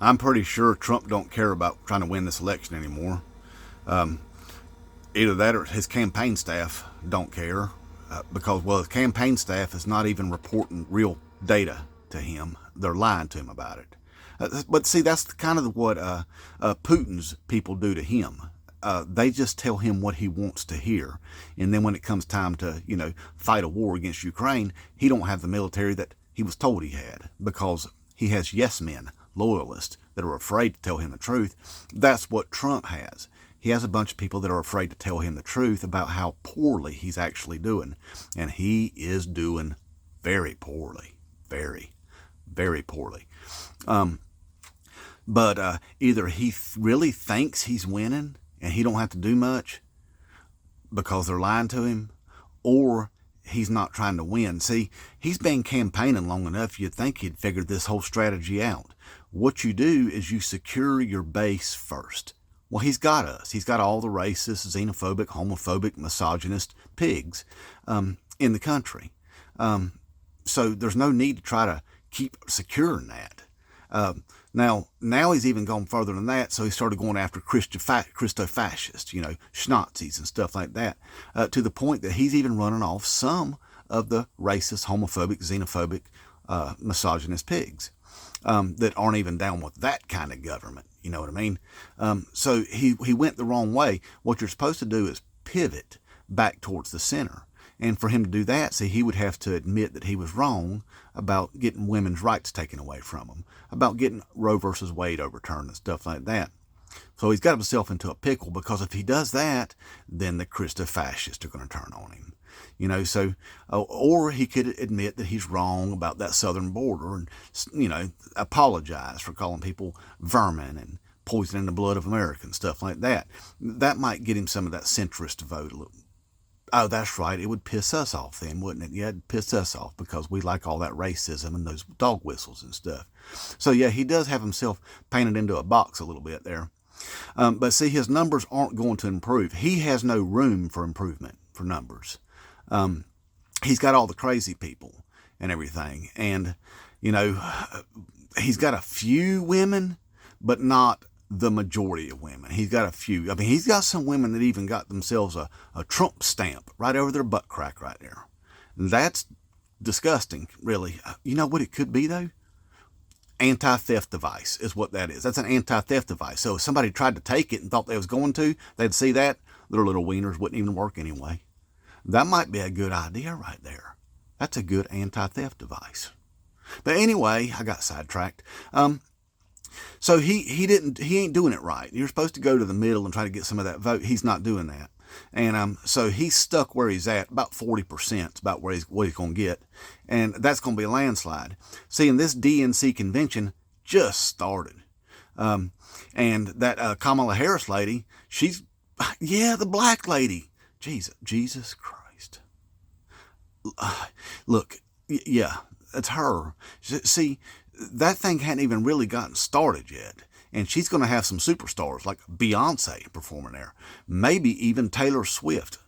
I'm pretty sure Trump don't care about trying to win this election anymore. Um, Either that or his campaign staff don't care because, well, his campaign staff is not even reporting real data to him. They're lying to him about it. But see, that's kind of what Putin's people do to him. They just tell him what he wants to hear, and then when it comes time to fight a war against Ukraine, he don't have the military that he was told he had because he has yes men, loyalists that are afraid to tell him the truth. That's what Trump has. He has a bunch of people that are afraid to tell him the truth about how poorly he's actually doing, and he is doing very poorly, very, very poorly. Um, but either he really thinks he's winning and he don't have to do much because they're lying to him, or he's not trying to win. See, he's been campaigning long enough, you'd think he'd figured this whole strategy out. What you do is you secure your base first. Well, he's got us. He's got all the racist, xenophobic, homophobic, misogynist pigs in the country. So there's no need to try to keep securing that. Now he's even gone further than that, so he started going after Christo-fascists, Schnazis and stuff like that, to the point that he's even running off some of the racist, homophobic, xenophobic, misogynist pigs that aren't even down with that kind of government. You know what I mean? So he went the wrong way. What you're supposed to do is pivot back towards the center. And for him to do that, see, he would have to admit that he was wrong about getting women's rights taken away from him, about getting Roe versus Wade overturned and stuff like that. So he's got himself into a pickle because if he does that, then the Christo-fascists are going to turn on him. Or he could admit that he's wrong about that southern border and, apologize for calling people vermin and poisoning the blood of Americans, stuff like that. That might get him some of that centrist vote a little. Oh, that's right. It would piss us off then, wouldn't it? Yeah, it'd piss us off because we like all that racism and those dog whistles and stuff. So, yeah, he does have himself painted into a box a little bit there. But see, his numbers aren't going to improve. He has no room for improvement for numbers. He's got all the crazy people and everything. And, he's got a few women, but not the majority of women. He's got a few. I mean, he's got some women that even got themselves a Trump stamp right over their butt crack right there. That's disgusting, really. You know what it could be, though? Anti-theft device is what that is. That's an anti-theft device. So if somebody tried to take it and thought they was going to, they'd see that, their little wieners wouldn't even work anyway. That might be a good idea right there. That's a good anti-theft device. But anyway, I got sidetracked. So he ain't doing it right. You're supposed to go to the middle and try to get some of that vote. He's not doing that. And so he's stuck where he's at, about 40%, about what he's going to get. And that's going to be a landslide. See, and this DNC convention just started. And that Kamala Harris lady, the black lady. Jesus Christ. Look, yeah, it's her. See, that thing hadn't even really gotten started yet. And she's going to have some superstars like Beyonce performing there. Maybe even Taylor Swift.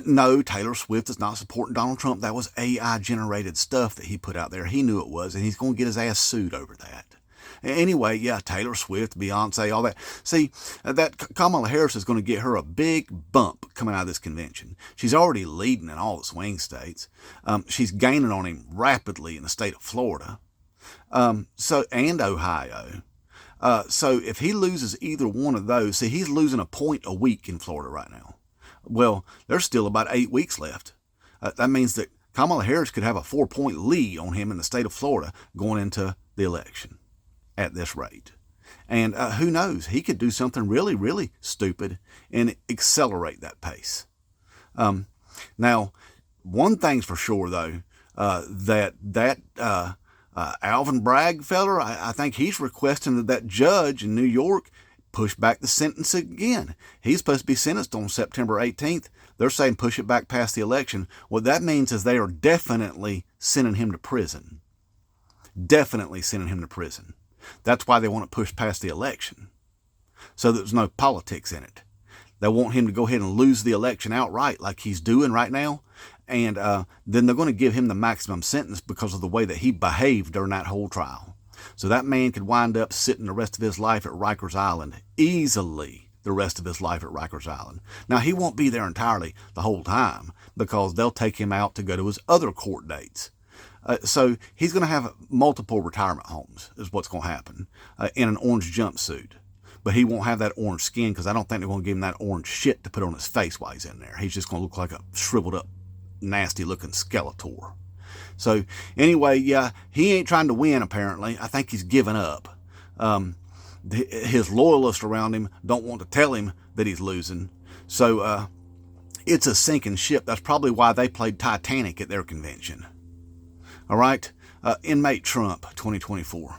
No, Taylor Swift is not supporting Donald Trump. That was AI generated stuff that he put out there. He knew it was, and he's going to get his ass sued over that. Anyway, yeah, Taylor Swift, Beyonce, all that. See, that Kamala Harris is going to get her a big bump coming out of this convention. She's already leading in all the swing states. She's gaining on him rapidly in the state of Florida. And Ohio. So if he loses either one of those, see, he's losing a point a week in Florida right now. Well, there's still about 8 weeks left. That means that Kamala Harris could have a 4-point lead on him in the state of Florida going into the election at this rate. And who knows? He could do something really, really stupid and accelerate that pace. Now, one thing's for sure, though, that Alvin Bragg feller, I think he's requesting that judge in New York push back the sentence again. He's supposed to be sentenced on September 18th. They're saying push it back past the election. What that means is they are definitely sending him to prison. Definitely sending him to prison. That's why they want to push past the election, so there's no politics in it. They want him to go ahead and lose the election outright like he's doing right now, and then they're going to give him the maximum sentence because of the way that he behaved during that whole trial. So that man could wind up sitting the rest of his life at Rikers Island, easily the rest of his life at Rikers Island. Now, he won't be there entirely the whole time because they'll take him out to go to his other court dates. So he's going to have multiple retirement homes is what's going to happen in an orange jumpsuit. But he won't have that orange skin because I don't think they're going to give him that orange shit to put on his face while he's in there. He's just going to look like a shriveled up, nasty looking Skeletor. So anyway, yeah, he ain't trying to win apparently. I think he's given up. His loyalists around him don't want to tell him that he's losing. So it's a sinking ship. That's probably why they played Titanic at their convention. All right, Inmate Trump 2024.